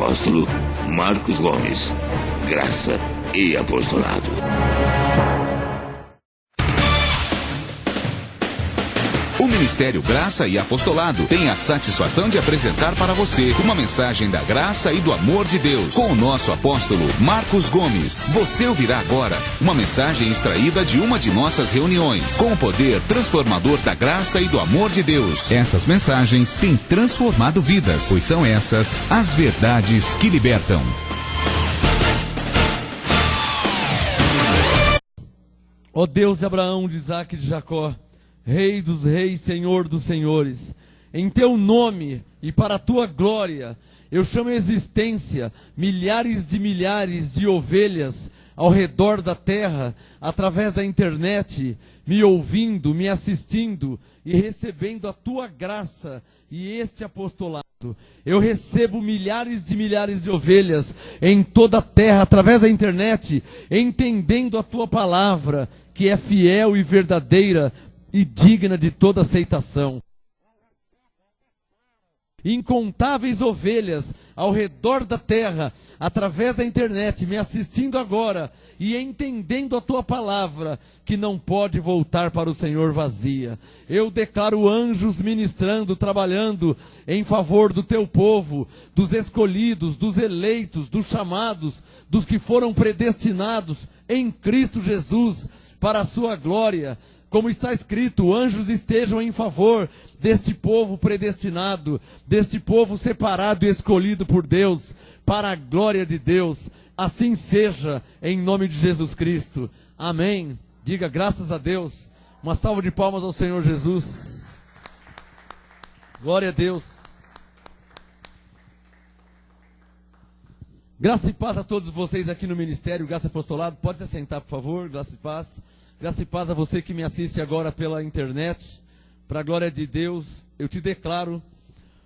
apóstolo Marcos Gomes. Graça e apostolado. O Ministério Graça e Apostolado tem a satisfação de apresentar para você uma mensagem da graça e do amor de Deus com o nosso apóstolo Marcos Gomes. Você ouvirá agora uma mensagem extraída de uma de nossas reuniões com o poder transformador da graça e do amor de Deus. Essas mensagens têm transformado vidas, pois são essas as verdades que libertam. Ó Deus de Abraão, de Isaque e de Jacó, Rei dos reis, Senhor dos senhores, em teu nome e para a tua glória, eu chamo a existência milhares de ovelhas ao redor da terra, através da internet, me ouvindo, me assistindo e recebendo a tua graça e este apostolado. Eu recebo milhares de ovelhas em toda a terra, através da internet, entendendo a tua palavra, que é fiel e verdadeira, e digna de toda aceitação. Incontáveis ovelhas ao redor da terra, através da internet, me assistindo agora e entendendo a tua palavra, que não pode voltar para o Senhor vazia. Eu declaro anjos ministrando, trabalhando em favor do teu povo, dos escolhidos, dos eleitos, dos chamados, dos que foram predestinados em Cristo Jesus para a sua glória. Como está escrito, anjos estejam em favor deste povo predestinado, deste povo separado e escolhido por Deus, para a glória de Deus. Assim seja, em nome de Jesus Cristo. Amém. Diga graças a Deus. Uma salva de palmas ao Senhor Jesus. Glória a Deus. Graça e paz a todos vocês aqui no Ministério Graça e Apostolado. Pode se assentar, por favor. Graça e paz. Graça e paz a você que me assiste agora pela internet. Para a glória de Deus, eu te declaro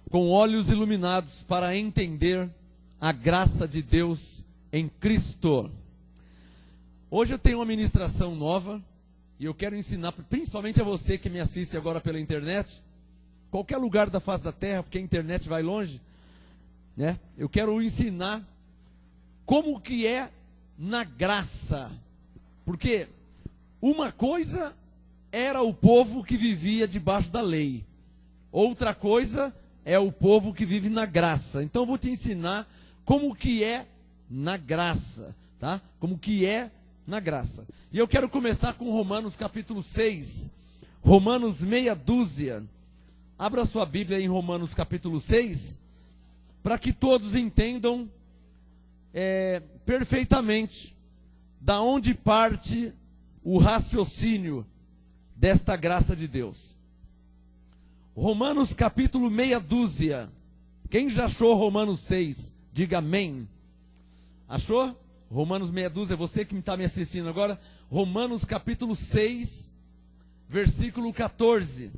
com olhos iluminados para entender a graça de Deus em Cristo. Hoje eu tenho uma ministração nova e eu quero ensinar, principalmente a você que me assiste agora pela internet, qualquer lugar da face da terra, porque a internet vai longe, né? Eu quero ensinar como que é na graça, porque uma coisa era o povo que vivia debaixo da lei. Outra coisa é o povo que vive na graça. Então eu vou te ensinar como que é na graça, tá? Como que é na graça. E eu quero começar com Romanos capítulo 6. Romanos meia dúzia. Abra sua Bíblia em Romanos capítulo 6, para que todos entendam perfeitamente da onde parte o raciocínio desta graça de Deus. Romanos capítulo meia dúzia. Quem já achou Romanos 6? Diga amém. Achou? Romanos meia dúzia, você que está me assistindo agora. Romanos capítulo 6, versículo 14.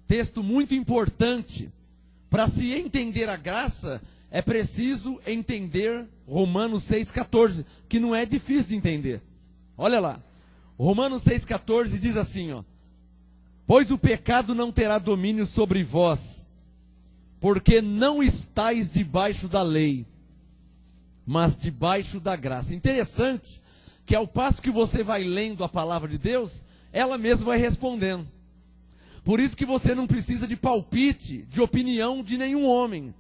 Texto muito importante. Para se entender a graça, é preciso entender Romanos 6,14, que não é difícil de entender. Olha lá, Romanos 6,14 diz assim, ó: pois o pecado não terá domínio sobre vós, porque não estáis debaixo da lei, mas debaixo da graça. Interessante que ao passo que você vai lendo a palavra de Deus, ela mesma vai respondendo. Por isso que você não precisa de palpite, de opinião de nenhum homem.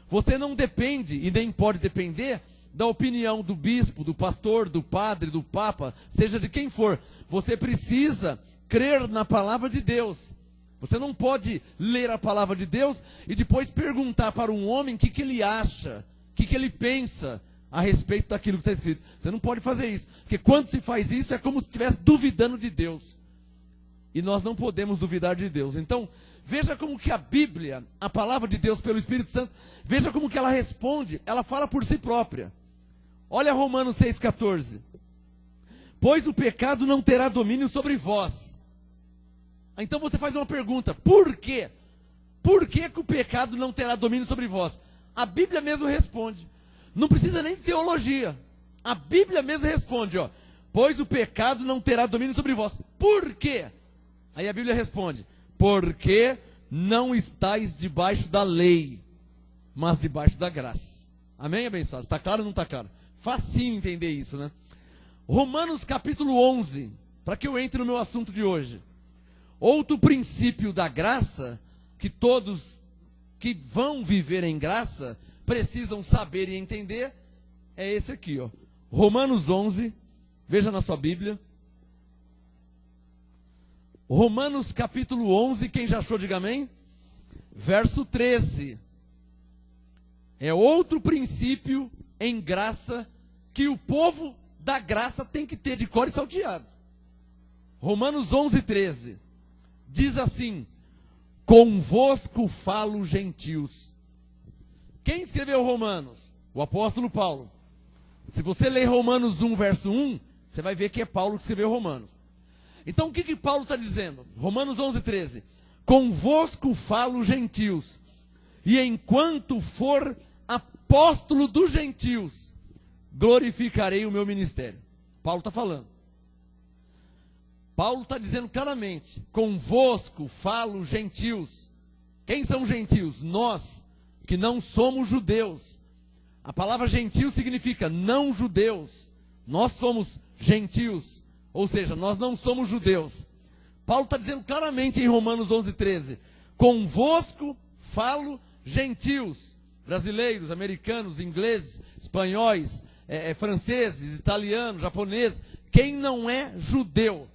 Você não depende e nem pode depender da opinião do bispo, do pastor, do padre, do papa, seja de quem for. Você precisa crer na palavra de Deus. Você não pode ler a palavra de Deus e depois perguntar para um homem o que ele acha, o que ele pensa a respeito daquilo que está escrito. Você não pode fazer isso, porque quando se faz isso é como se estivesse duvidando de Deus. E nós não podemos duvidar de Deus. Então, veja como que a Bíblia, a palavra de Deus pelo Espírito Santo, veja como que ela responde, ela fala por si própria. Olha Romanos 6,14. Pois o pecado não terá domínio sobre vós. Então você faz uma pergunta, por quê? Por que o pecado não terá domínio sobre vós? A Bíblia mesmo responde. Não precisa nem de teologia. A Bíblia mesmo responde, ó. Pois o pecado não terá domínio sobre vós. Por quê? Aí a Bíblia responde, porque não estáis debaixo da lei, mas debaixo da graça. Amém, abençoados? Está claro ou não está claro? Facinho entender isso, né? Romanos capítulo 11, para que eu entre no meu assunto de hoje. Outro princípio da graça, que todos que vão viver em graça precisam saber e entender, é esse aqui, ó. Romanos 11, veja na sua Bíblia. Romanos capítulo 11, quem já achou, diga amém. Verso 13. É outro princípio em graça que o povo da graça tem que ter de cor e salteado. Romanos 11, 13. Diz assim: convosco falo, gentios. Quem escreveu Romanos? O apóstolo Paulo. Se você ler Romanos 1, verso 1, você vai ver que é Paulo que escreveu Romanos. Então o que Paulo está dizendo? Romanos 11, 13. Convosco falo, gentios, e enquanto for apóstolo dos gentios, glorificarei o meu ministério. Paulo está falando. Paulo está dizendo claramente: convosco falo, gentios. Quem são gentios? Nós, que não somos judeus. A palavra gentil significa não judeus. Nós somos gentios, ou seja, nós não somos judeus. Paulo está dizendo claramente em Romanos 11, 13: convosco falo, gentios, brasileiros, americanos, ingleses, espanhóis, franceses, italianos, japoneses, quem não é judeu.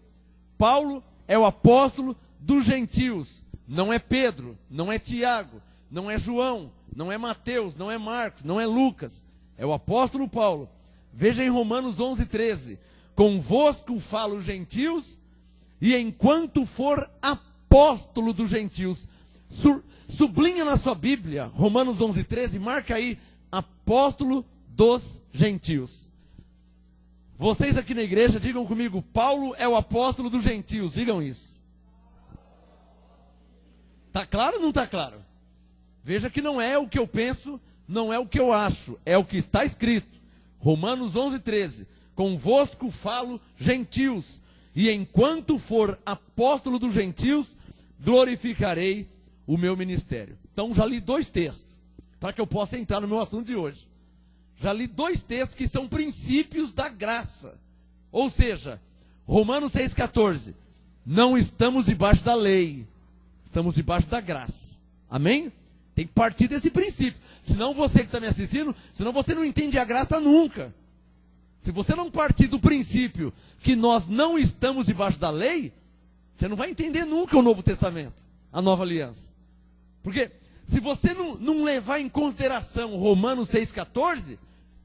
Paulo é o apóstolo dos gentios. Não é Pedro, não é Tiago, não é João, não é Mateus, não é Marcos, não é Lucas. É o apóstolo Paulo. Veja em Romanos 11, 13. Convosco falo, gentios, e enquanto for apóstolo dos gentios. Sublinha na sua Bíblia, Romanos 11, 13, marca aí, apóstolo dos gentios. Vocês aqui na igreja, digam comigo: Paulo é o apóstolo dos gentios, digam isso. Está claro ou não está claro? Veja que não é o que eu penso, não é o que eu acho, é o que está escrito. Romanos 11, 13. Convosco falo, gentios, e enquanto for apóstolo dos gentios, glorificarei o meu ministério. Então já li 2 textos, para que eu possa entrar no meu assunto de hoje. Já li 2 textos que são princípios da graça. Ou seja, Romanos 6,14. Não estamos debaixo da lei, estamos debaixo da graça. Amém? Tem que partir desse princípio. Senão você que está me assistindo, senão você não entende a graça nunca. Se você não partir do princípio que nós não estamos debaixo da lei, você não vai entender nunca o Novo Testamento, a Nova Aliança. Porque se você não levar em consideração Romanos 6,14,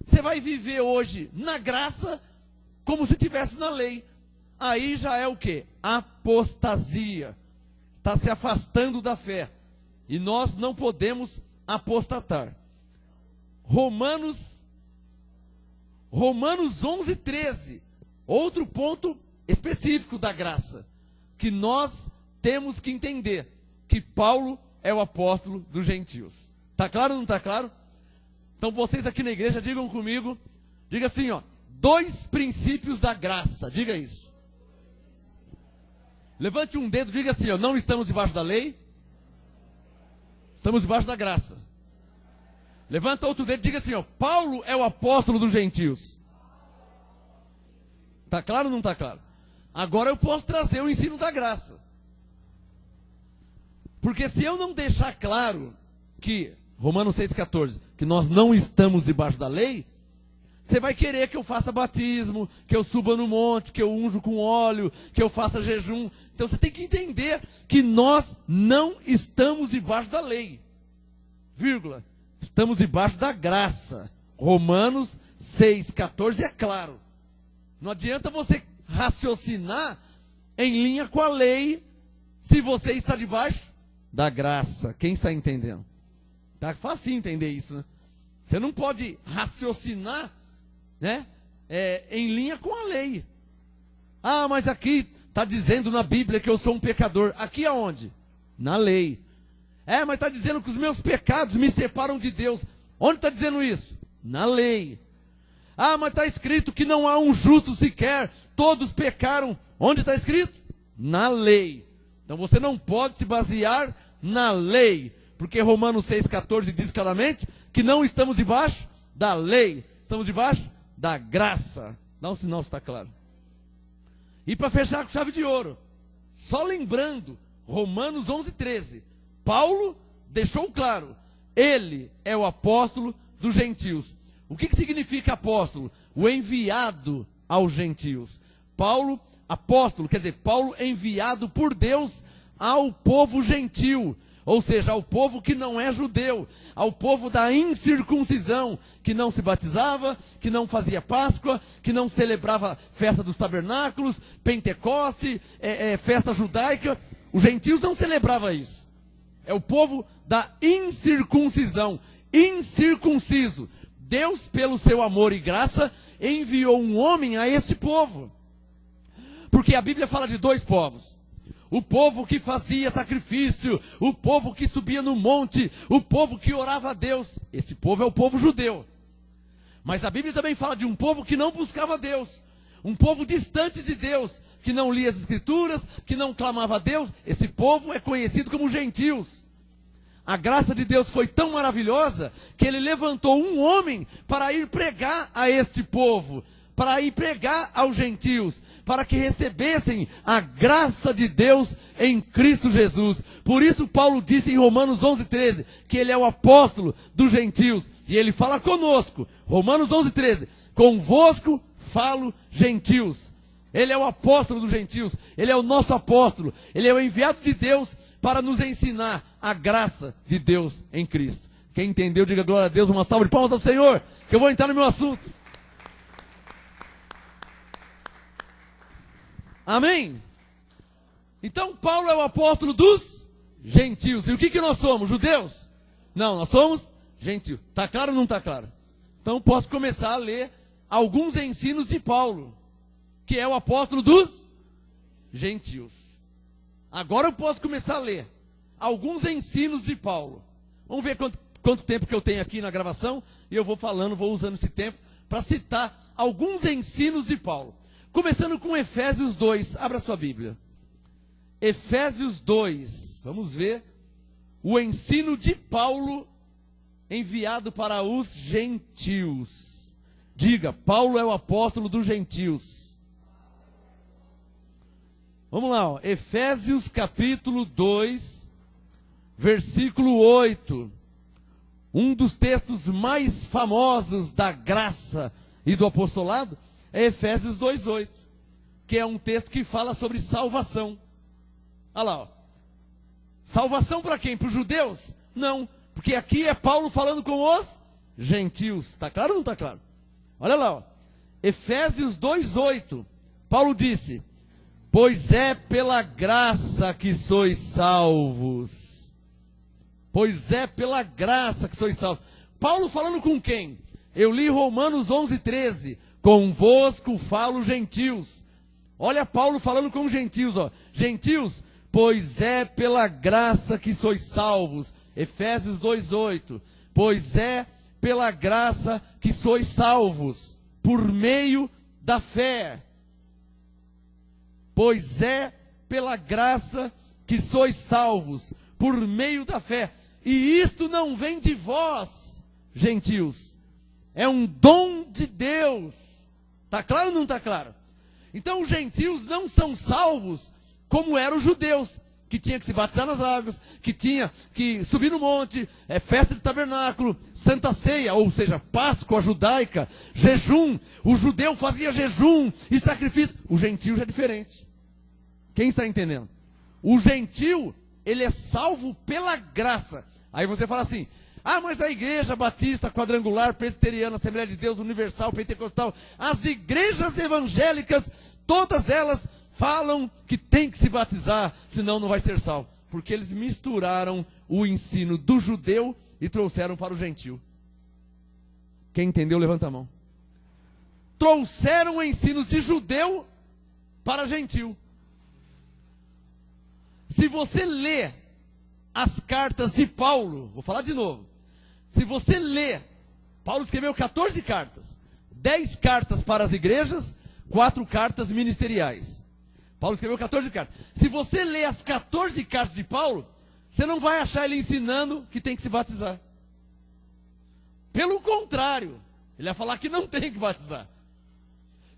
você vai viver hoje na graça como se estivesse na lei. Aí já é o quê? Apostasia. Está se afastando da fé. E nós não podemos apostatar. Romanos 11, 13. Outro ponto específico da graça. Que nós temos que entender. Que Paulo é o apóstolo dos gentios. Está claro ou não está claro? Então vocês aqui na igreja, digam comigo. Diga assim, ó. 2 princípios da graça. Diga isso. Levante um dedo, diga assim, ó. Não estamos debaixo da lei. Estamos debaixo da graça. Levanta outro dedo e diga assim, ó. Paulo é o apóstolo dos gentios. Está claro ou não está claro? Agora eu posso trazer o ensino da graça. Porque se eu não deixar claro que, Romanos 6,14, que nós não estamos debaixo da lei, você vai querer que eu faça batismo, que eu suba no monte, que eu unjo com óleo, que eu faça jejum. Então você tem que entender que nós não estamos debaixo da lei. Vírgula. Estamos debaixo da graça. Romanos 6,14 é claro. Não adianta você raciocinar em linha com a lei se você está debaixo da graça. Quem está entendendo? Tá fácil entender isso, né? Você não pode raciocinar, né, em linha com a lei. Ah, mas aqui está dizendo na Bíblia que eu sou um pecador. Aqui aonde? Na lei. Mas está dizendo que os meus pecados me separam de Deus. Onde está dizendo isso? Na lei. Ah, mas está escrito que não há um justo sequer. Todos pecaram. Onde está escrito? Na lei. Então você não pode se basear na lei. Porque Romanos 6,14 diz claramente que não estamos debaixo da lei, estamos debaixo da graça. Dá um sinal se está claro. E para fechar com chave de ouro, só lembrando, Romanos 11,13, Paulo deixou claro, ele é o apóstolo dos gentios. O que significa apóstolo? O enviado aos gentios. Paulo, apóstolo, quer dizer, Paulo enviado por Deus ao povo gentil, ou seja, ao povo que não é judeu, ao povo da incircuncisão, que não se batizava, que não fazia Páscoa, que não celebrava festa dos tabernáculos, Pentecoste, festa judaica. Os gentios não celebravam isso. É o povo da incircuncisão, incircunciso. Deus, pelo seu amor e graça, enviou um homem a este povo. Porque a Bíblia fala de dois povos. O povo que fazia sacrifício, o povo que subia no monte, o povo que orava a Deus. Esse povo é o povo judeu. Mas a Bíblia também fala de um povo que não buscava Deus. Um povo distante de Deus, que não lia as Escrituras, que não clamava a Deus. Esse povo é conhecido como gentios. A graça de Deus foi tão maravilhosa que ele levantou um homem para ir pregar a este povo, para ir pregar aos gentios, para que recebessem a graça de Deus em Cristo Jesus. Por isso Paulo disse em Romanos 11,13, que ele é o apóstolo dos gentios. E ele fala conosco, Romanos 11,13, convosco falo gentios. Ele é o apóstolo dos gentios, ele é o nosso apóstolo, ele é o enviado de Deus para nos ensinar a graça de Deus em Cristo. Quem entendeu, diga glória a Deus, uma salva de palmas ao Senhor, que eu vou entrar no meu assunto. Amém? Então Paulo é o apóstolo dos gentios. E o que nós somos? Judeus? Não, nós somos gentios. Está claro ou não está claro? Então posso começar a ler alguns ensinos de Paulo, que é o apóstolo dos gentios. Agora eu posso começar a ler alguns ensinos de Paulo. Vamos ver quanto tempo que eu tenho aqui na gravação, e eu vou falando, vou usando esse tempo para citar alguns ensinos de Paulo. Começando com Efésios 2, abra sua Bíblia. Efésios 2, vamos ver o ensino de Paulo enviado para os gentios. Diga, Paulo é o apóstolo dos gentios. Vamos lá, ó. Efésios capítulo 2, versículo 8. Um dos textos mais famosos da graça e do apostolado é Efésios 2,8, que é um texto que fala sobre salvação. Olha lá, ó. Salvação para quem? Para os judeus? Não, porque aqui é Paulo falando com os gentios. Está claro ou não está claro? Olha lá, ó. Efésios 2,8, Paulo disse, pois é pela graça que sois salvos. Pois é pela graça que sois salvos. Paulo falando com quem? Eu li Romanos 11,13, convosco falo gentios. Olha Paulo falando com gentios, ó. Gentios, pois é pela graça que sois salvos. Efésios 2,8, pois é pela graça que sois salvos, por meio da fé. Pois é pela graça que sois salvos, por meio da fé. E isto não vem de vós, gentios. É um dom de Deus. Está claro ou não está claro? Então os gentios não são salvos como eram os judeus, que tinha que se batizar nas águas, que tinha que subir no monte, festa de tabernáculo, santa ceia, ou seja, Páscoa judaica, jejum. O judeu fazia jejum e sacrifício. O gentio já é diferente. Quem está entendendo? O gentio, ele é salvo pela graça. Aí você fala assim, ah, mas a igreja batista, quadrangular, presbiteriana, Assembleia de Deus, universal, pentecostal, as igrejas evangélicas, todas elas falam que tem que se batizar, senão não vai ser salvo. Porque eles misturaram o ensino do judeu e trouxeram para o gentio. Quem entendeu, levanta a mão. Trouxeram ensinos de judeu para gentio. Se você lê as cartas de Paulo, vou falar de novo. Se você lê, Paulo escreveu 14 cartas. 10 cartas para as igrejas, 4 cartas ministeriais. Paulo escreveu 14 cartas. Se você lê as 14 cartas de Paulo, você não vai achar ele ensinando que tem que se batizar. Pelo contrário, ele vai falar que não tem que batizar.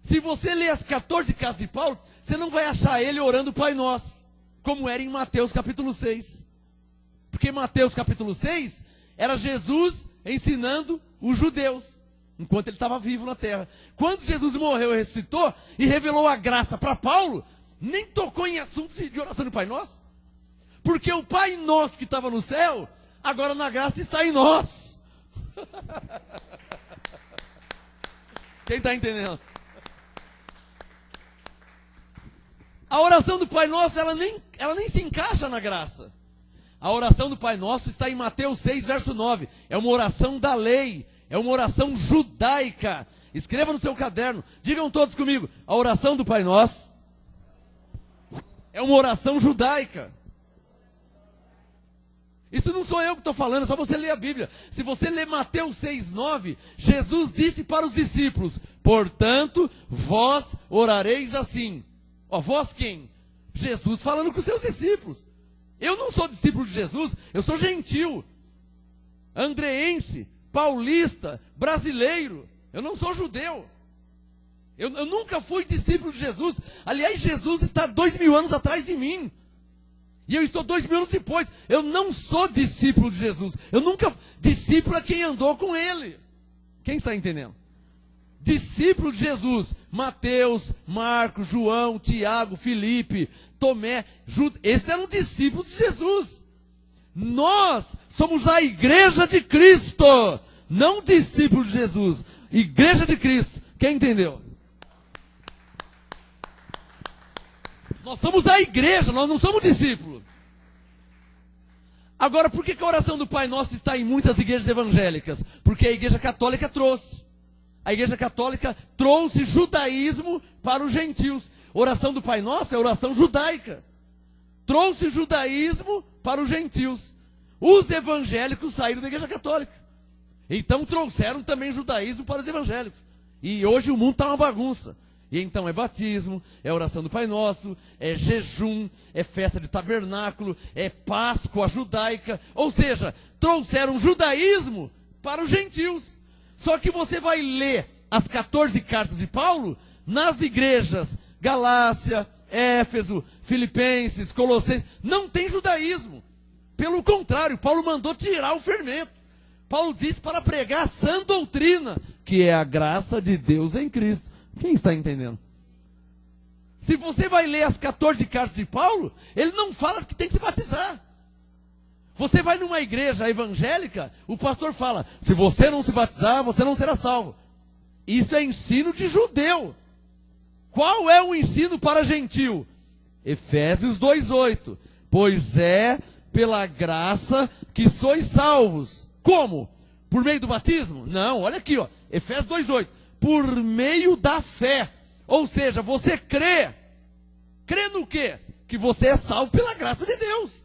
Se você ler as 14 cartas de Paulo, você não vai achar ele orando o Pai Nosso, como era em Mateus capítulo 6. Porque Mateus capítulo 6 era Jesus ensinando os judeus, enquanto ele estava vivo na terra. Quando Jesus morreu e ressuscitou e revelou a graça para Paulo, nem tocou em assuntos de oração do Pai Nosso. Porque o Pai Nosso que estava no céu, agora na graça está em nós. Quem está entendendo? A oração do Pai Nosso, ela nem se encaixa na graça. A oração do Pai Nosso está em Mateus 6, verso 9. É uma oração da lei. É uma oração judaica. Escreva no seu caderno. Digam todos comigo. A oração do Pai Nosso é uma oração judaica. Isso não sou eu que estou falando, é só você ler a Bíblia. Se você ler Mateus 6, 9, Jesus disse para os discípulos: portanto, vós orareis assim. Ó, vós quem? Jesus falando com os seus discípulos. Eu não sou discípulo de Jesus, eu sou gentil, andreense, paulista, brasileiro. Eu não sou judeu. Eu nunca fui discípulo de Jesus. Aliás, Jesus está 2000 anos atrás de mim. E eu estou 2000 anos depois. Eu não sou discípulo de Jesus. Eu nunca... Discípulo é quem andou com ele. Quem está entendendo? Discípulo de Jesus, Mateus, Marcos, João, Tiago, Filipe, Tomé, Judas, esses eram discípulos de Jesus. Nós somos a igreja de Cristo, não discípulos de Jesus, igreja de Cristo. Quem entendeu? Nós somos a igreja, nós não somos discípulos. Agora, por que a oração do Pai Nosso está em muitas igrejas evangélicas? Porque a igreja católica trouxe. A igreja católica trouxe judaísmo para os gentios. Oração do Pai Nosso é oração judaica. Trouxe judaísmo para os gentios. Os evangélicos saíram da igreja católica. Então trouxeram também judaísmo para os evangélicos. E hoje o mundo está uma bagunça. E então é batismo, é oração do Pai Nosso, é jejum, é festa de tabernáculo, é Páscoa judaica. Ou seja, trouxeram judaísmo para os gentios. Só que você vai ler as 14 cartas de Paulo nas igrejas Galácia, Éfeso, Filipenses, Colossenses. Não tem judaísmo. Pelo contrário, Paulo mandou tirar o fermento. Paulo disse para pregar a sã doutrina, que é a graça de Deus em Cristo. Quem está entendendo? Se você vai ler as 14 cartas de Paulo, ele não fala que tem que se batizar. Você vai numa igreja evangélica, o pastor fala: se você não se batizar, você não será salvo. Isso é ensino de judeu. Qual é o ensino para gentil? Efésios 2:8. Pois é pela graça que sois salvos. Como? Por meio do batismo? Não, olha aqui, ó. Efésios 2:8. Por meio da fé. Ou seja, você crê. Crê no quê? Que você é salvo pela graça de Deus.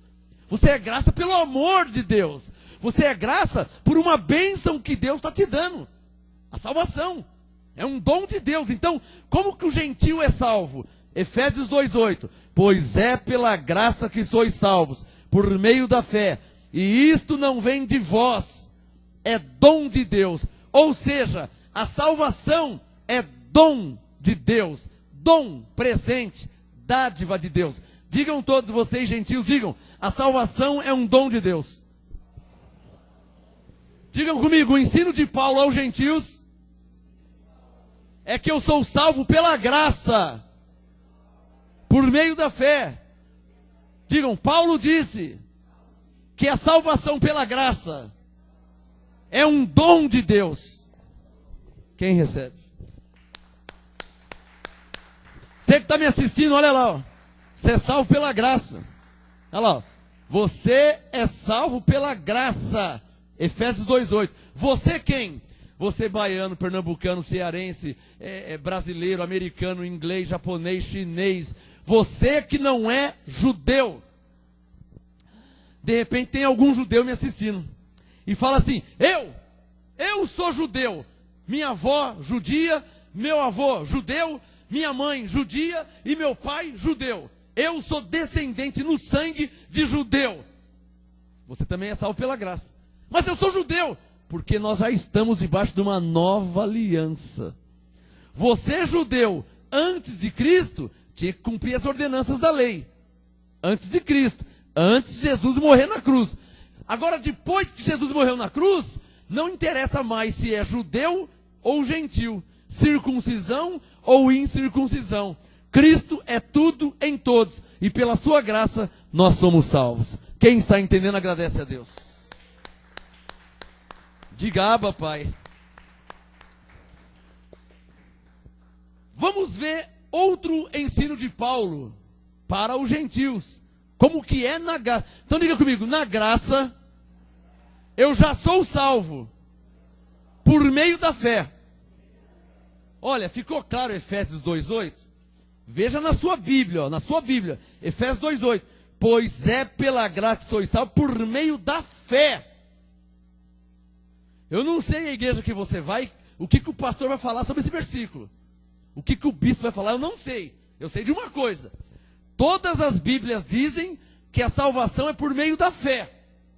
Você é graça pelo amor de Deus. Você é graça por uma bênção que Deus está te dando. A salvação. É um dom de Deus. Então, como que o gentio é salvo? Efésios 2:8. Pois é pela graça que sois salvos, por meio da fé. E isto não vem de vós. É dom de Deus. Ou seja, a salvação é dom de Deus. Dom, presente, dádiva de Deus. Digam todos vocês, gentios, digam: a salvação é um dom de Deus. Digam comigo: o ensino de Paulo aos gentios é que eu sou salvo pela graça, por meio da fé. Digam: Paulo disse que a salvação pela graça é um dom de Deus. Quem recebe? Você que está me assistindo, olha lá, ó. Você é salvo pela graça. Olha lá, ó. Você é salvo pela graça. Efésios 2:8. Você quem? Você baiano, pernambucano, cearense, brasileiro, americano, inglês, japonês, chinês. Você que não é judeu. De repente tem algum judeu me assistindo. E fala assim: eu sou judeu. Minha avó judia, meu avô judeu, minha mãe judia e meu pai judeu. Eu sou descendente no sangue de judeu. Você também é salvo pela graça. Mas eu sou judeu, porque nós já estamos debaixo de uma nova aliança. Você, judeu, antes de Cristo, tinha que cumprir as ordenanças da lei. Antes de Cristo, antes de Jesus morrer na cruz. Agora, depois que Jesus morreu na cruz, não interessa mais se é judeu ou gentil, circuncisão ou incircuncisão. Cristo é tudo em todos, e pela sua graça nós somos salvos. Quem está entendendo, agradece a Deus. Diga, Abba, Pai. Vamos ver outro ensino de Paulo para os gentios. Como que é na graça. Então diga comigo, na graça eu já sou salvo por meio da fé. Olha, ficou claro Efésios 2:8? Veja na sua Bíblia, Efésios 2:8. Pois é pela graça que sois salvos por meio da fé. Eu não sei a igreja que você vai, o que o pastor vai falar sobre esse versículo. O que o bispo vai falar, eu não sei. Eu sei de uma coisa. Todas as Bíblias dizem que a salvação é por meio da fé.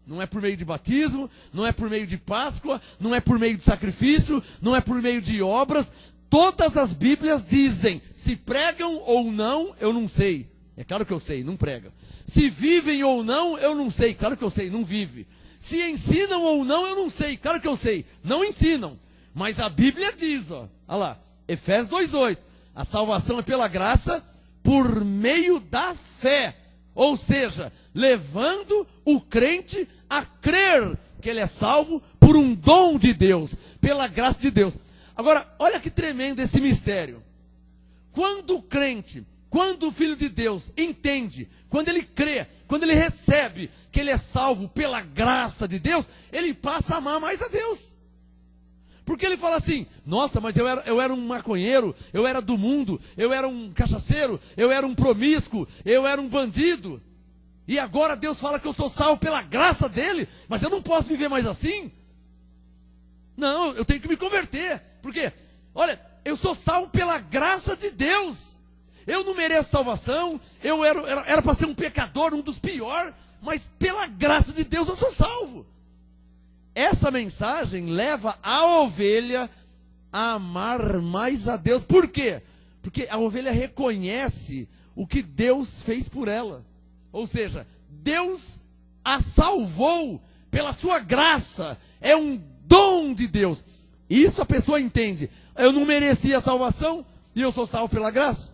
Não é por meio de batismo, não é por meio de Páscoa, não é por meio de sacrifício, não é por meio de obras. Todas as Bíblias dizem, se pregam ou não, eu não sei. É claro que eu sei, não pregam. Se vivem ou não, eu não sei. Claro que eu sei, não vive. Se ensinam ou não, eu não sei. Claro que eu sei, não ensinam. Mas a Bíblia diz, ó, olha lá, Efésios 2:8. A salvação é pela graça por meio da fé. Ou seja, levando o crente a crer que ele é salvo por um dom de Deus, pela graça de Deus. Agora, olha que tremendo esse mistério. Quando o crente, quando o Filho de Deus entende, quando ele crê, quando ele recebe que ele é salvo pela graça de Deus, ele passa a amar mais a Deus. Porque ele fala assim, nossa, mas eu era um maconheiro, eu era do mundo, eu era um cachaceiro, eu era um promíscuo, eu era um bandido. E agora Deus fala que eu sou salvo pela graça dele, mas eu não posso viver mais assim? Não, eu tenho que me converter. Por quê? Olha, eu sou salvo pela graça de Deus. Eu não mereço salvação, eu era para ser um pecador, um dos piores, mas pela graça de Deus eu sou salvo. Essa mensagem leva a ovelha a amar mais a Deus. Por quê? Porque a ovelha reconhece o que Deus fez por ela. Ou seja, Deus a salvou pela sua graça. É um dom de Deus. Isso a pessoa entende. Eu não merecia a salvação e eu sou salvo pela graça.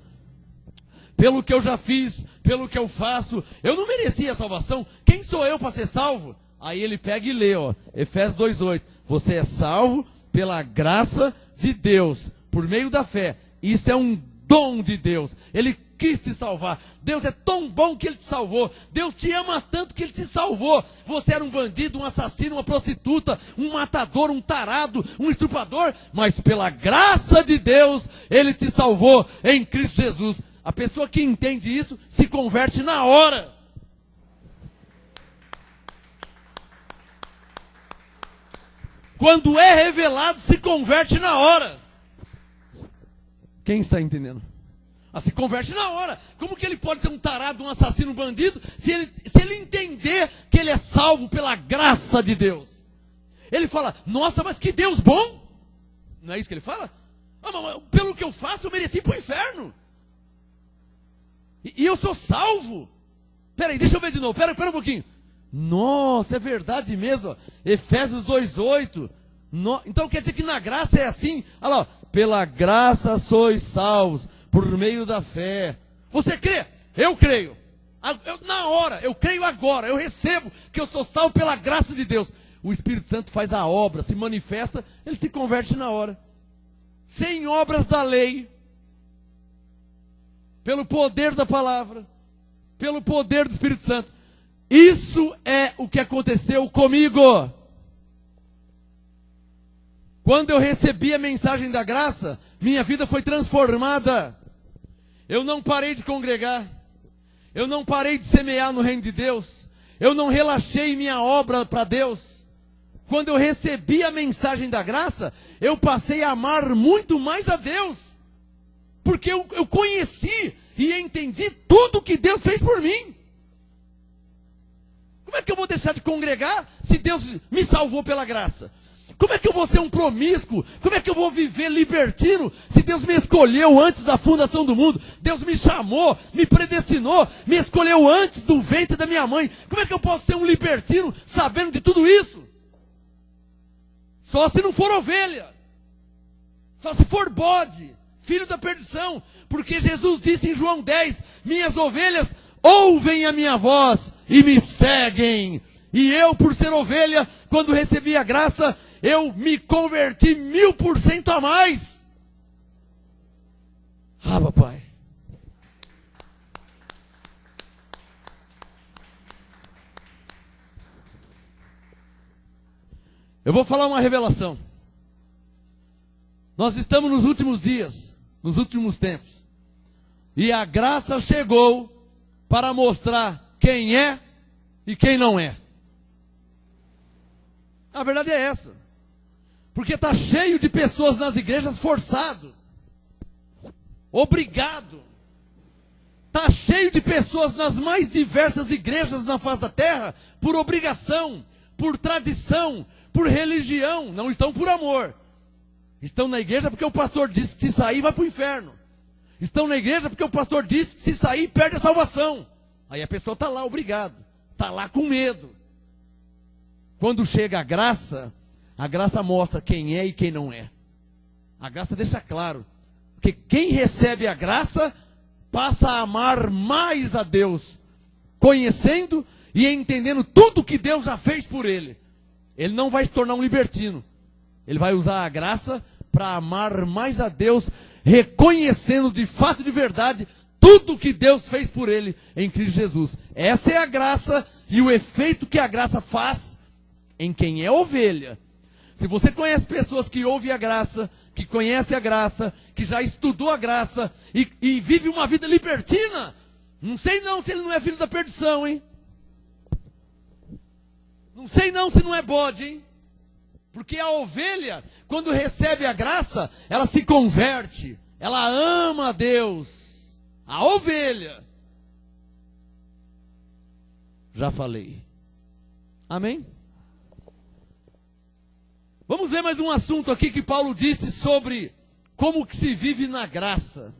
Pelo que eu já fiz, pelo que eu faço, eu não merecia a salvação. Quem sou eu para ser salvo? Aí ele pega e lê, ó, Efésios 2:8. Você é salvo pela graça de Deus, por meio da fé. Isso é um dom de Deus. Ele quis te salvar. Deus é tão bom que Ele te salvou. Deus te ama tanto que Ele te salvou. Você era um bandido, um assassino, uma prostituta, um matador, um tarado, um estuprador. Mas pela graça de Deus, Ele te salvou em Cristo Jesus. A pessoa que entende isso, se converte na hora. Quando é revelado, se converte na hora. Quem está entendendo? Se converte na hora. Como que ele pode ser um tarado, um assassino, um bandido, se ele entender que ele é salvo pela graça de Deus? Ele fala, nossa, mas que Deus bom. Não é isso que ele fala? Pelo que eu faço, eu mereci ir para o inferno. E eu sou salvo. Peraí, deixa eu ver de novo, pera um pouquinho. Nossa, é verdade mesmo, ó. Efésios 2:8. Então quer dizer que na graça é assim. Olha lá, pela graça sois salvos, por meio da fé. Você crê? Eu creio. Na hora, eu creio agora, eu recebo que eu sou salvo pela graça de Deus. O Espírito Santo faz a obra, se manifesta, ele se converte na hora. Sem obras da lei, pelo poder da palavra, pelo poder do Espírito Santo. Isso é o que aconteceu comigo. Quando eu recebi a mensagem da graça, minha vida foi transformada. Eu não parei de congregar. Eu não parei de semear no reino de Deus. Eu não relaxei minha obra para Deus. Quando eu recebi a mensagem da graça, eu passei a amar muito mais a Deus. Porque eu conheci e entendi tudo que Deus fez por mim. Como é que eu vou deixar de congregar se Deus me salvou pela graça? Como é que eu vou ser um promíscuo? Como é que eu vou viver libertino se Deus me escolheu antes da fundação do mundo? Deus me chamou, me predestinou, me escolheu antes do ventre da minha mãe. Como é que eu posso ser um libertino sabendo de tudo isso? Só se não for ovelha. Só se for bode, filho da perdição. Porque Jesus disse em João 10, minhas ovelhas ouvem a minha voz e me seguem. E eu, por ser ovelha, quando recebi a graça, eu me converti 1000% a mais. Ah, papai. Eu vou falar uma revelação. Nós estamos nos últimos dias, nos últimos tempos. E a graça chegou para mostrar quem é e quem não é. A verdade é essa. Porque está cheio de pessoas nas igrejas forçado. Obrigado. Está cheio de pessoas nas mais diversas igrejas na face da terra por obrigação, por tradição, por religião. Não estão por amor. Estão na igreja porque o pastor disse que se sair vai para o inferno. Estão na igreja porque o pastor disse que se sair perde a salvação. Aí a pessoa está lá, obrigado. Está lá com medo. Quando chega a graça mostra quem é e quem não é. A graça deixa claro. Que quem recebe a graça passa a amar mais a Deus. Conhecendo e entendendo tudo que Deus já fez por ele. Ele não vai se tornar um libertino. Ele vai usar a graça para amar mais a Deus, reconhecendo de fato e de verdade tudo que Deus fez por ele em Cristo Jesus. Essa é a graça e o efeito que a graça faz em quem é ovelha. Se você conhece pessoas que ouvem a graça, que conhecem a graça, que já estudou a graça e vive uma vida libertina, não sei não se ele não é filho da perdição, hein? Não sei não se não é bode, hein? Porque a ovelha, quando recebe a graça, ela se converte, ela ama a Deus. A ovelha. Já falei. Amém? Vamos ver mais um assunto aqui que Paulo disse sobre como que se vive na graça.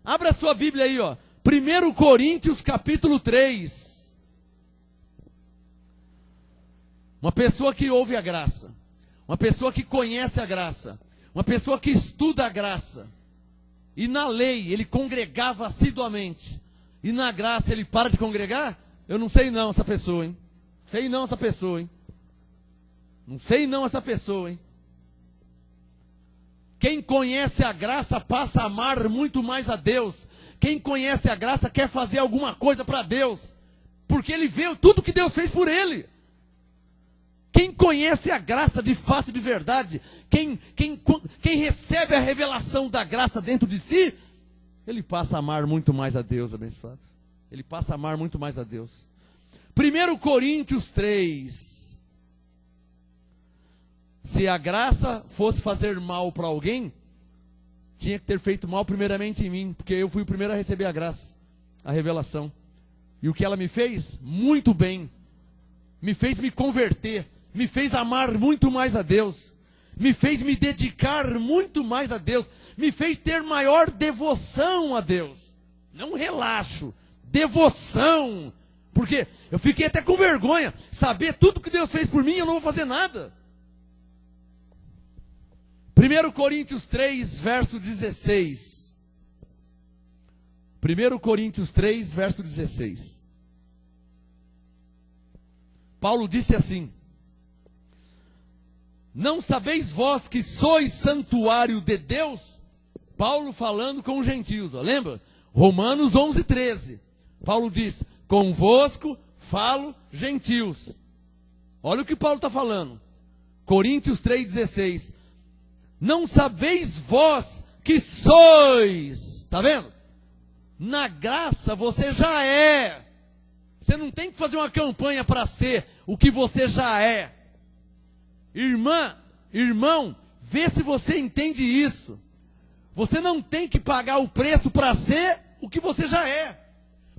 Abra a sua Bíblia aí, ó. 1 Coríntios capítulo 3. Uma pessoa que ouve a graça. Uma pessoa que conhece a graça. Uma pessoa que estuda a graça. E na lei ele congregava assiduamente. E na graça ele para de congregar? Eu não sei não essa pessoa, hein? Sei não essa pessoa, hein? Não sei não essa pessoa, hein? Quem conhece a graça passa a amar muito mais a Deus. Quem conhece a graça quer fazer alguma coisa para Deus. Porque ele vê tudo que Deus fez por ele. Quem conhece a graça de fato e de verdade, quem recebe a revelação da graça dentro de si, ele passa a amar muito mais a Deus, abençoado. Ele passa a amar muito mais a Deus. 1 Coríntios 3. Se a graça fosse fazer mal para alguém, tinha que ter feito mal primeiramente em mim, porque eu fui o primeiro a receber a graça, a revelação. E o que ela me fez? Muito bem. Me fez me converter, me fez amar muito mais a Deus, me fez me dedicar muito mais a Deus, me fez ter maior devoção a Deus. Não relaxo, devoção. Porque eu fiquei até com vergonha, saber tudo que Deus fez por mim, eu não vou fazer nada. 1 Coríntios 3, verso 16. 1 Coríntios 3, verso 16. Paulo disse assim: não sabeis vós que sois santuário de Deus? Paulo falando com os gentios, ó, lembra? Romanos 11, 13. Paulo diz: convosco falo gentios. Olha o que Paulo está falando. Coríntios 3, 16. Não sabeis vós que sois, está vendo? Na graça você já é. Você não tem que fazer uma campanha para ser o que você já é. Irmã, irmão, vê se você entende isso. Você não tem que pagar o preço para ser o que você já é.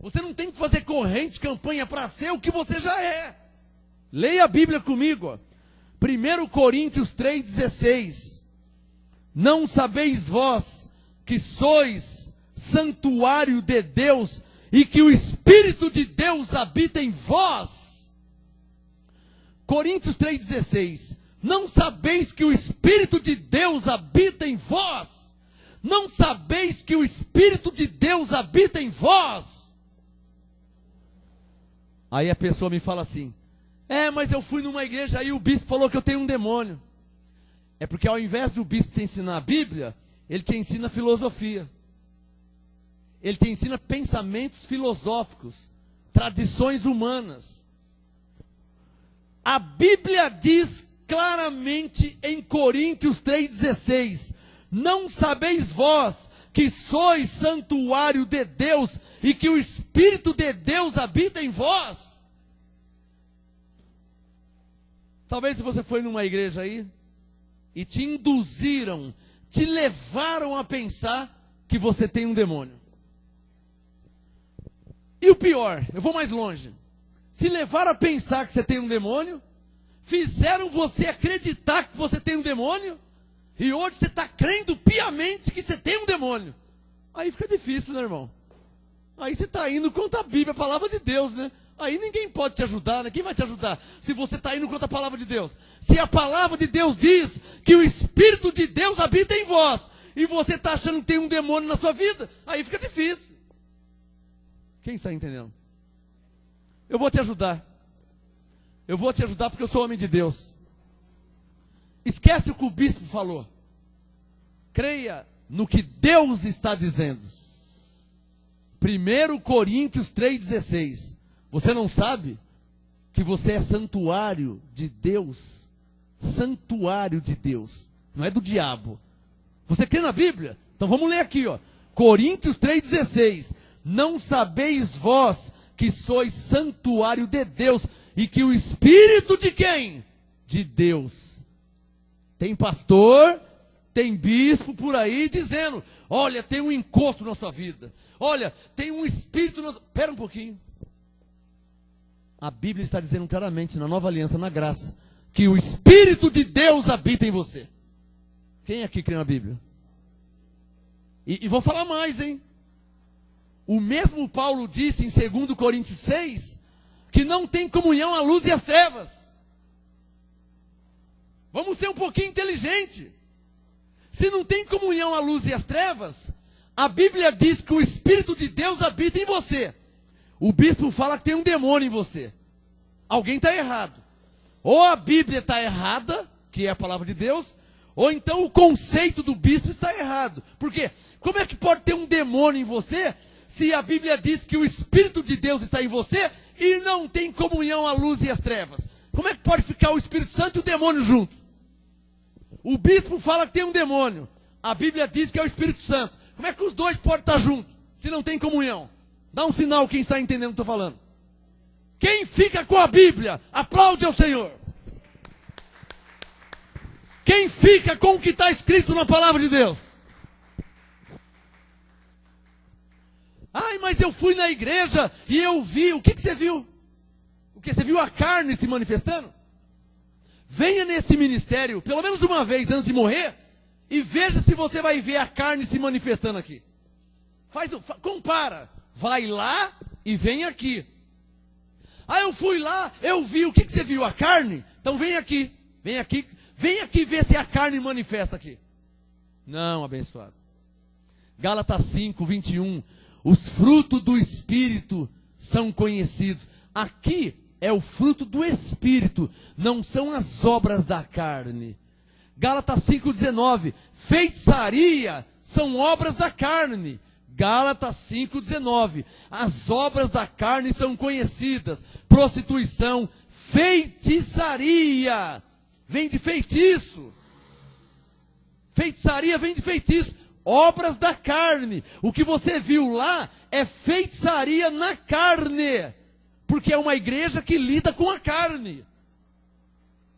Você não tem que fazer corrente, campanha para ser o que você já é. Leia a Bíblia comigo. Ó. 1 Coríntios 3,16. Não sabeis vós que sois santuário de Deus e que o Espírito de Deus habita em vós? Coríntios 3,16. Não sabeis que o Espírito de Deus habita em vós? Não sabeis que o Espírito de Deus habita em vós? Aí a pessoa me fala assim, mas eu fui numa igreja e o bispo falou que eu tenho um demônio. É porque ao invés do bispo te ensinar a Bíblia, ele te ensina filosofia. Ele te ensina pensamentos filosóficos, tradições humanas. A Bíblia diz claramente em Coríntios 3,16, não sabeis vós que sois santuário de Deus e que o Espírito de Deus habita em vós? Talvez se você foi numa igreja aí e te induziram, te levaram a pensar que você tem um demônio. E o pior, eu vou mais longe. Te levaram a pensar que você tem um demônio, fizeram você acreditar que você tem um demônio, e hoje você está crendo piamente que você tem um demônio. Aí fica difícil, né, irmão? Aí você está indo contra a Bíblia, a palavra de Deus, né? Aí ninguém pode te ajudar, né? Quem vai te ajudar se você está indo contra a palavra de Deus? Se a palavra de Deus diz que o Espírito de Deus habita em vós, e você está achando que tem um demônio na sua vida, aí fica difícil. Quem está entendendo? Eu vou te ajudar. Eu vou te ajudar porque eu sou homem de Deus. Esquece o que o bispo falou. Creia no que Deus está dizendo. 1 Coríntios 3,16. Você não sabe que você é santuário de Deus? Santuário de Deus. Não é do diabo. Você crê na Bíblia? Então vamos ler aqui, ó. Coríntios 3,16. Não sabeis vós que sois santuário de Deus e que o Espírito de quem? De Deus. Tem pastor, tem bispo por aí dizendo, olha, tem um encosto na sua vida. Olha, tem um espírito... Espera um pouquinho. A Bíblia está dizendo claramente, na Nova Aliança, na graça, que o Espírito de Deus habita em você. Quem aqui crê na Bíblia? E vou falar mais, hein? O mesmo Paulo disse em 2 Coríntios 6, que não tem comunhão a luz e as trevas. Vamos ser um pouquinho inteligente. Se não tem comunhão a luz e as trevas, a Bíblia diz que o Espírito de Deus habita em você. O bispo fala que tem um demônio em você. Alguém está errado. Ou a Bíblia está errada, que é a palavra de Deus, ou então o conceito do bispo está errado. Por quê? Como é que pode ter um demônio em você, se a Bíblia diz que o Espírito de Deus está em você e não tem comunhão à luz e às trevas? Como é que pode ficar o Espírito Santo e o demônio junto? O bispo fala que tem um demônio. A Bíblia diz que é o Espírito Santo. Como é que os dois podem estar juntos, se não tem comunhão? Dá um sinal quem está entendendo o que eu estou falando. Quem fica com a Bíblia, aplaude ao Senhor. Quem fica com o que está escrito na palavra de Deus? Ai, mas eu fui na igreja e eu vi. O que você viu? O que? Você viu a carne se manifestando? Venha nesse ministério, pelo menos uma vez antes de morrer, e veja se você vai ver a carne se manifestando aqui. Compara. Vai lá e vem aqui. Ah, eu fui lá, eu vi. O que você viu? A carne? Então vem aqui. Vem aqui. Vem aqui ver se a carne manifesta aqui. Não, abençoado. Gálatas 5, 21. Os frutos do Espírito são conhecidos. Aqui é o fruto do Espírito, não são as obras da carne. Gálatas 5,19. Feitiçaria são obras da carne. Gálatas 5,19. As obras da carne são conhecidas. Prostituição, feitiçaria. Vem de feitiço. Feitiçaria vem de feitiço. Obras da carne. O que você viu lá é feitiçaria na carne. Porque é uma igreja que lida com a carne.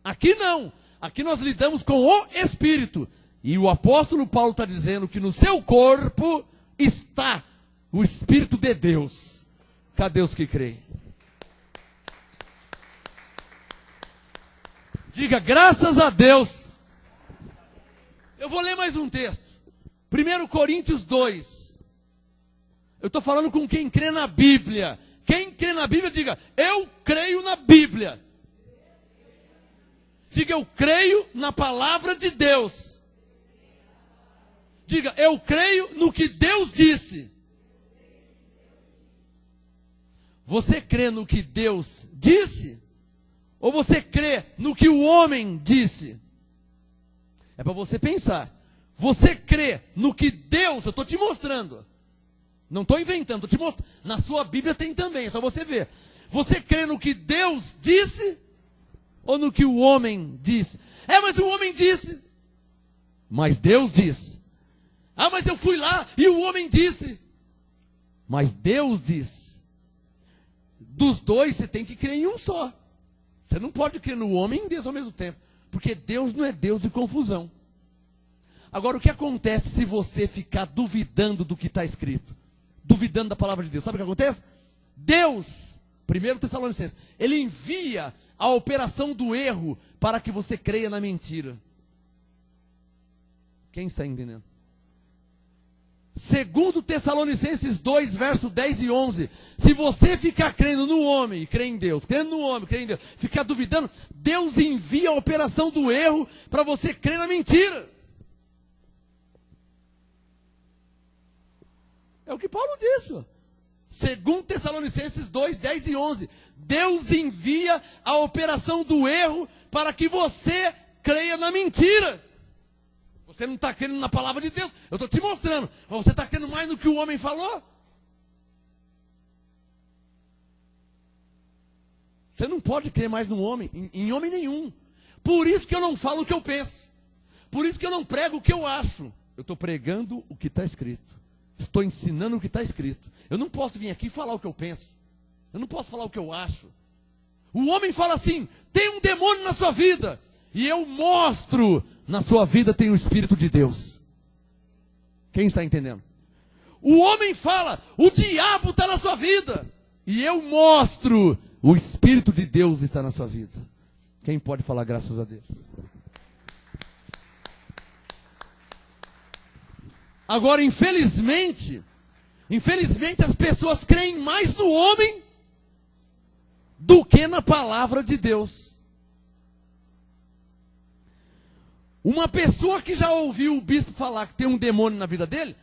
Aqui não. Aqui nós lidamos com o Espírito. E o apóstolo Paulo está dizendo que no seu corpo está o Espírito de Deus. Cadê os que creem? Diga, graças a Deus. Eu vou ler mais um texto. 1 Coríntios 2. Eu estou falando com quem crê na Bíblia. Quem crê na Bíblia, diga, eu creio na Bíblia. Diga, eu creio na palavra de Deus. Diga, eu creio no que Deus disse. Você crê no que Deus disse? Ou você crê no que o homem disse? É para você pensar. Você crê no que Deus, eu estou te mostrando. Não estou inventando, estou te mostrando. Na sua Bíblia tem também, é só você ver. Você crê no que Deus disse? Ou no que o homem disse? Mas o homem disse. Mas Deus disse. Mas eu fui lá e o homem disse. Mas Deus disse. Dos dois você tem que crer em um só. Você não pode crer no homem e em Deus ao mesmo tempo. Porque Deus não é Deus de confusão. Agora, o que acontece se você ficar duvidando do que está escrito? Duvidando da palavra de Deus. Sabe o que acontece? Deus, 1 Tessalonicenses, ele envia a operação do erro para que você creia na mentira. Quem está entendendo? 2 Tessalonicenses 2, verso 10 e 11. Se você ficar crendo no homem e crer em Deus, crendo no homem, crendo em Deus, ficar duvidando, Deus envia a operação do erro para você crer na mentira. É o que Paulo disse. 2 Tessalonicenses 2, 10 e 11. Deus envia a operação do erro para que você creia na mentira. Você não está crendo na palavra de Deus. Eu estou te mostrando. Mas você está crendo mais no que o homem falou? Você não pode crer mais no homem, em homem nenhum. Por isso que eu não falo o que eu penso. Por isso que eu não prego o que eu acho. Eu estou pregando o que está escrito. Estou ensinando o que está escrito. Eu não posso vir aqui e falar o que eu penso. Eu não posso falar o que eu acho. O homem fala assim, tem um demônio na sua vida. E eu mostro, na sua vida tem o Espírito de Deus. Quem está entendendo? O homem fala, o diabo está na sua vida. E eu mostro, o Espírito de Deus está na sua vida. Quem pode falar graças a Deus? Agora, infelizmente as pessoas creem mais no homem do que na palavra de Deus. Uma pessoa que já ouviu o bispo falar que tem um demônio na vida dele,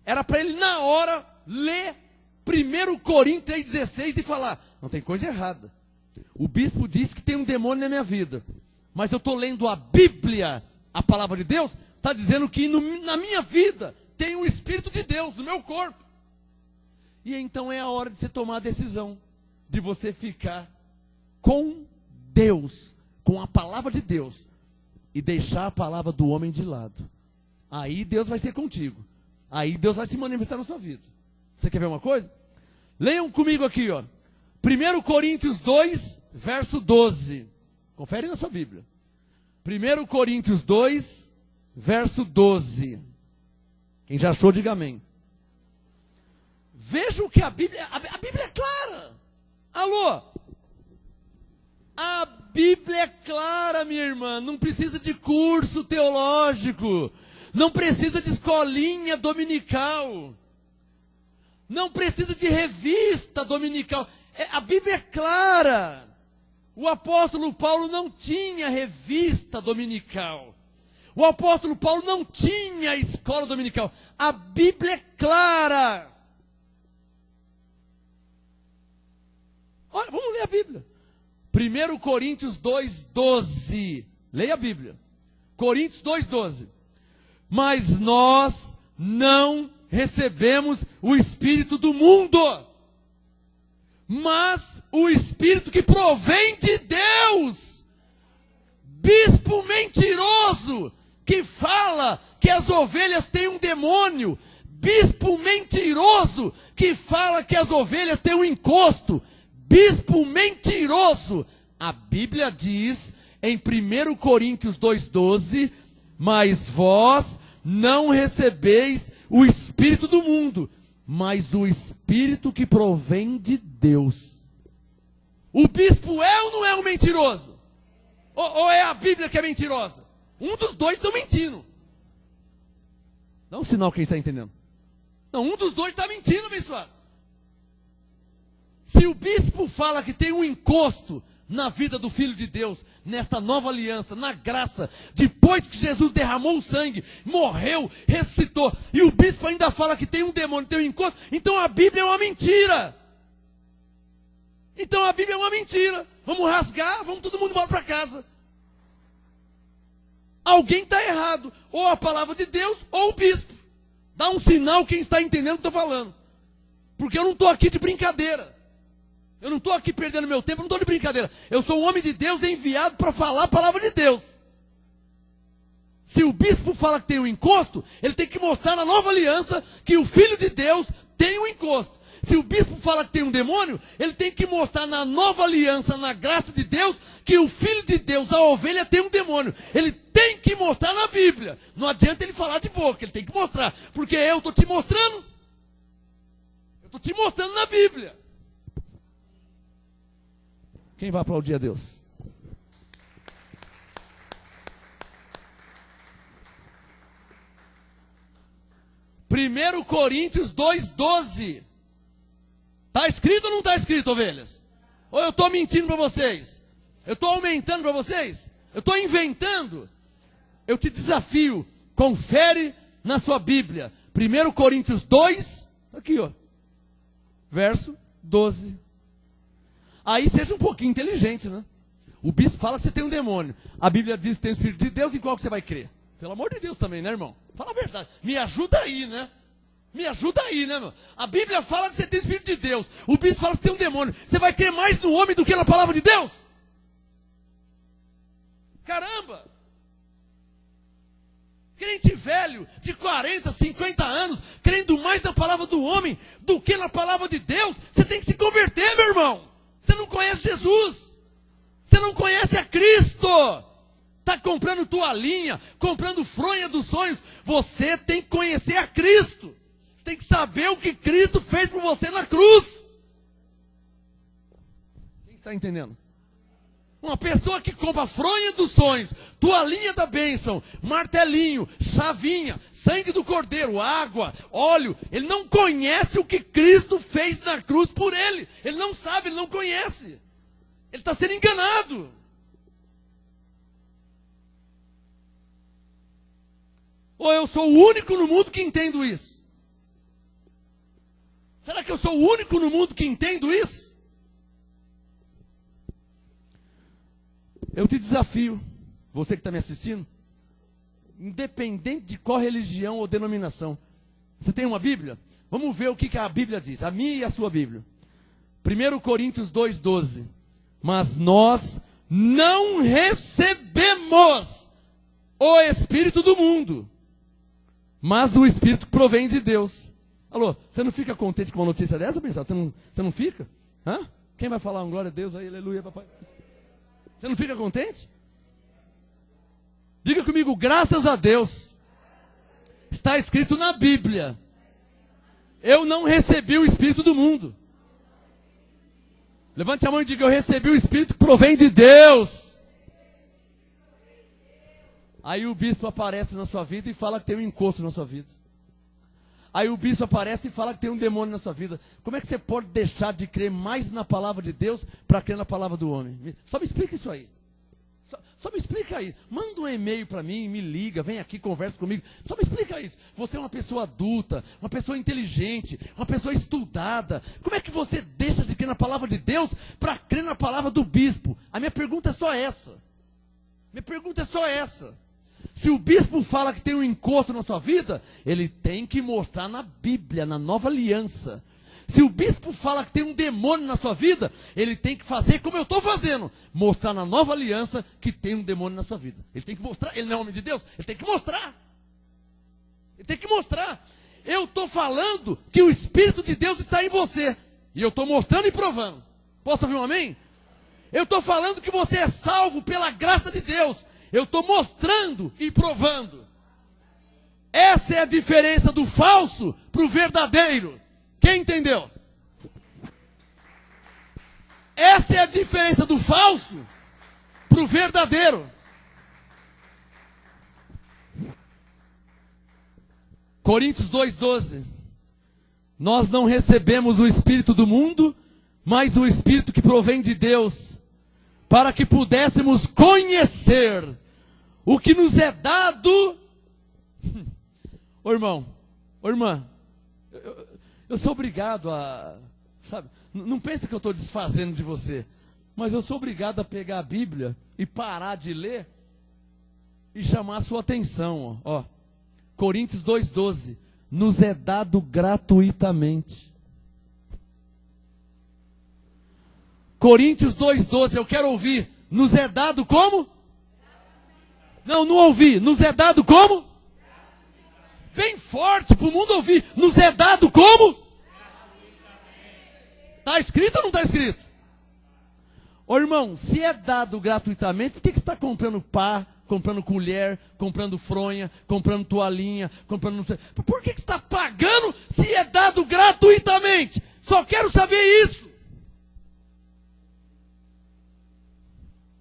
era para ele na hora ler 1 Coríntios 3,16 e falar, não tem coisa errada. O bispo disse que tem um demônio na minha vida, mas eu estou lendo a Bíblia, a palavra de Deus, está dizendo que na minha vida tem o Espírito de Deus no meu corpo. E então é a hora de você tomar a decisão, de você ficar com Deus, com a palavra de Deus, e deixar a palavra do homem de lado. Aí Deus vai ser contigo. Aí Deus vai se manifestar na sua vida. Você quer ver uma coisa? Leiam comigo aqui, ó. 1 Coríntios 2, verso 12. Confere na sua Bíblia. 1 Coríntios 2, verso 12. Quem já achou, diga amém. Veja o que a Bíblia é clara. Alô? A Bíblia é clara, minha irmã. Não precisa de curso teológico. Não precisa de escolinha dominical. Não precisa de revista dominical. A Bíblia é clara. O apóstolo Paulo não tinha revista dominical. O apóstolo Paulo não tinha escola dominical. A Bíblia é clara. Olha, vamos ler a Bíblia. 1 Coríntios 2,12. Leia a Bíblia. Coríntios 2,12. Mas nós não recebemos o Espírito do mundo, mas o Espírito que provém de Deus. Bispo mentiroso, que fala que as ovelhas têm um demônio. Bispo mentiroso, que fala que as ovelhas têm um encosto. Bispo mentiroso. A Bíblia diz em 1 Coríntios 2,12, mas vós não recebeis o Espírito do mundo, mas o Espírito que provém de Deus. O bispo é ou não é um mentiroso? Ou é a Bíblia que é mentirosa? Um dos dois estão mentindo. Dá um sinal quem está entendendo. Não, um dos dois está mentindo, abençoado. Se o bispo fala que tem um encosto na vida do Filho de Deus, nesta nova aliança, na graça, depois que Jesus derramou o sangue, morreu, ressuscitou, e o bispo ainda fala que tem um demônio, tem um encosto, então a Bíblia é uma mentira. Então a Bíblia é uma mentira. Vamos rasgar, vamos todo mundo embora para casa. Alguém está errado, ou a palavra de Deus, ou o bispo. Dá um sinal quem está entendendo o que eu estou falando. Porque eu não estou aqui de brincadeira. Eu não estou aqui perdendo meu tempo, eu não estou de brincadeira. Eu sou um homem de Deus enviado para falar a palavra de Deus. Se o bispo fala que tem um encosto, ele tem que mostrar na nova aliança que o Filho de Deus tem um encosto. Se o bispo fala que tem um demônio, ele tem que mostrar na nova aliança, na graça de Deus, que o Filho de Deus, a ovelha, tem um demônio. Ele tem que mostrar na Bíblia. Não adianta ele falar de boca, ele tem que mostrar. Porque eu estou te mostrando. Eu estou te mostrando na Bíblia. Quem vai aplaudir a Deus? Primeiro Coríntios 2:12. Está escrito ou não está escrito, ovelhas? Ou eu estou mentindo para vocês? Eu estou aumentando para vocês? Eu estou inventando? Eu te desafio, confere na sua Bíblia. 1 Coríntios 2, aqui ó, verso 12. Aí seja um pouquinho inteligente, né? O bispo fala que você tem um demônio. A Bíblia diz que tem o Espírito de Deus, em qual que você vai crer? Pelo amor de Deus também, né, irmão? Fala a verdade. Me ajuda aí, né? Me ajuda aí, né, meu? A Bíblia fala que você tem o Espírito de Deus. O bispo fala que você tem um demônio. Você vai crer mais no homem do que na palavra de Deus? Caramba! Crente velho, de 40, 50 anos, crendo mais na palavra do homem do que na palavra de Deus. Você tem que se converter, meu irmão. Você não conhece Jesus. Você não conhece a Cristo. Está comprando toalhinha, comprando fronha dos sonhos. Você tem que conhecer a Cristo. Você tem que saber o que Cristo fez por você na cruz. Quem está entendendo? Uma pessoa que compra fronha dos sonhos, toalhinha da bênção, martelinho, chavinha, sangue do cordeiro, água, óleo, ele não conhece o que Cristo fez na cruz por ele. Ele não sabe, ele não conhece. Ele está sendo enganado. Ou eu sou o único no mundo que entendo isso? Será que eu sou o único no mundo que entendo isso? Eu te desafio, você que está me assistindo, independente de qual religião ou denominação. Você tem uma Bíblia? Vamos ver o que a Bíblia diz, a minha e a sua Bíblia. 1 Coríntios 2:12. Mas nós não recebemos o Espírito do mundo, mas o Espírito que provém de Deus. Alô, você não fica contente com uma notícia dessa, pessoal? Você não fica? Hã? Quem vai falar um glória a Deus aí, aleluia, papai? Você não fica contente? Diga comigo, graças a Deus. Está escrito na Bíblia. Eu não recebi o Espírito do mundo. Levante a mão e diga, eu recebi o Espírito que provém de Deus. Aí o bispo aparece na sua vida e fala que tem um encosto na sua vida. Aí o bispo aparece e fala que tem um demônio na sua vida. Como é que você pode deixar de crer mais na palavra de Deus para crer na palavra do homem? Só me explica isso aí. Só me explica aí. Manda um e-mail para mim, me liga, vem aqui, conversa comigo. Só me explica isso. Você é uma pessoa adulta, uma pessoa inteligente, uma pessoa estudada. Como é que você deixa de crer na palavra de Deus para crer na palavra do bispo? A minha pergunta é só essa. Minha pergunta é só essa. Se o bispo fala que tem um encosto na sua vida, ele tem que mostrar na Bíblia, na nova aliança. Se o bispo fala que tem um demônio na sua vida, ele tem que fazer como eu estou fazendo. Mostrar na nova aliança que tem um demônio na sua vida. Ele tem que mostrar, ele não é homem de Deus, ele tem que mostrar. Ele tem que mostrar. Eu estou falando que o Espírito de Deus está em você. E eu estou mostrando e provando. Posso ouvir um amém? Eu estou falando que você é salvo pela graça de Deus. Eu estou mostrando e provando. Essa é a diferença do falso para o verdadeiro. Quem entendeu? Essa é a diferença do falso para o verdadeiro. Coríntios 2,12. Nós não recebemos o Espírito do mundo, mas o Espírito que provém de Deus, para que pudéssemos conhecer o que nos é dado. Ô irmão, ô irmã, eu sou obrigado a, sabe, não pense que eu estou desfazendo de você, mas eu sou obrigado a pegar a Bíblia e parar de ler e chamar a sua atenção, ó. Coríntios 2,12, nos é dado gratuitamente. Coríntios 2,12, eu quero ouvir, nos é dado como? Não ouvi, nos é dado como? Bem forte para o mundo ouvir, nos é dado como? Está escrito ou não está escrito? Ô irmão, se é dado gratuitamente, por que você está comprando pá, comprando colher, comprando fronha, comprando toalhinha, comprando não sei... Por que você está pagando se é dado gratuitamente? Só quero saber isso.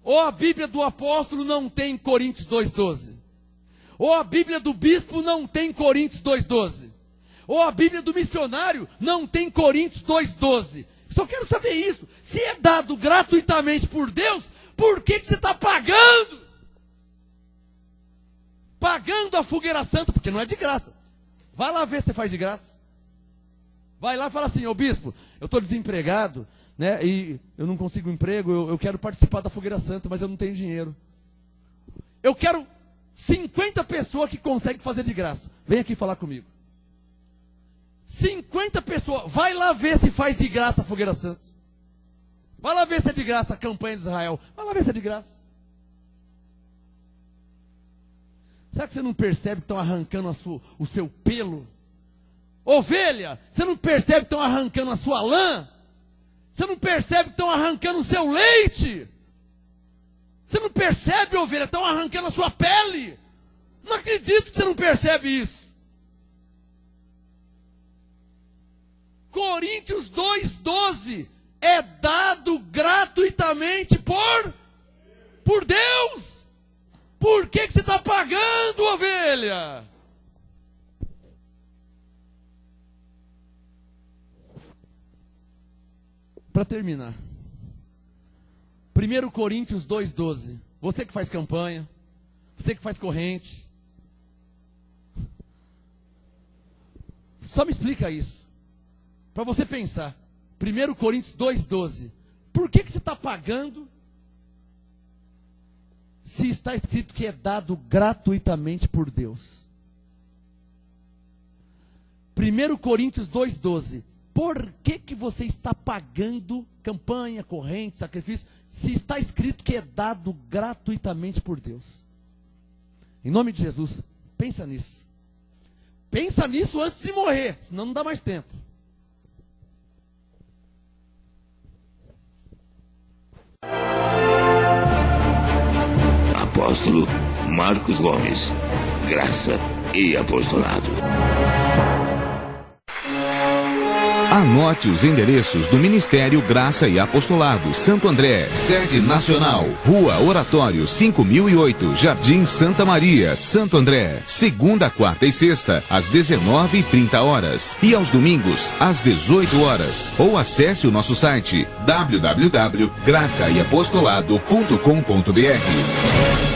Ou a Bíblia do apóstolo não tem Coríntios 2,12. Ou a Bíblia do bispo não tem Coríntios 2,12. Ou a Bíblia do missionário não tem Coríntios 2,12. Só quero saber isso. Se é dado gratuitamente por Deus, por que você está pagando? Pagando a fogueira santa, porque não é de graça. Vai lá ver se você faz de graça. Vai lá e fala assim, ô bispo, eu estou desempregado, né, e eu não consigo emprego, eu quero participar da fogueira santa, mas eu não tenho dinheiro. Eu quero 50 pessoas que conseguem fazer de graça. Vem aqui falar comigo. 50 pessoas, vai lá ver se faz de graça a fogueira santa. Vai lá ver se é de graça a campanha de Israel. Vai lá ver se é de graça. Será que você não percebe que estão arrancando o seu pelo? Ovelha, você não percebe que estão arrancando a sua lã? Você não percebe que estão arrancando o seu leite? Você não percebe, ovelha, estão arrancando a sua pele? Não acredito que você não percebe isso. Coríntios 2,12 é dado gratuitamente por Deus. Por que você está pagando, ovelha? Para terminar, 1 Coríntios 2,12. Você que faz campanha, você que faz corrente, só me explica isso, para você pensar. 1 Coríntios 2,12. Por que você está pagando, se está escrito que é dado gratuitamente por Deus? 1 Coríntios 2,12. Por que você está pagando campanha, corrente, sacrifício, se está escrito que é dado gratuitamente por Deus? Em nome de Jesus, pensa nisso. Pensa nisso antes de morrer, senão não dá mais tempo. Apóstolo Marcos Gomes, graça e apostolado. Anote os endereços do Ministério Graça e Apostolado Santo André, sede nacional, Rua Oratório 5008, Jardim Santa Maria, Santo André, segunda, quarta e sexta, às 19h30 e aos domingos, às 18 horas. Ou acesse o nosso site www.gracaiapostolado.com.br.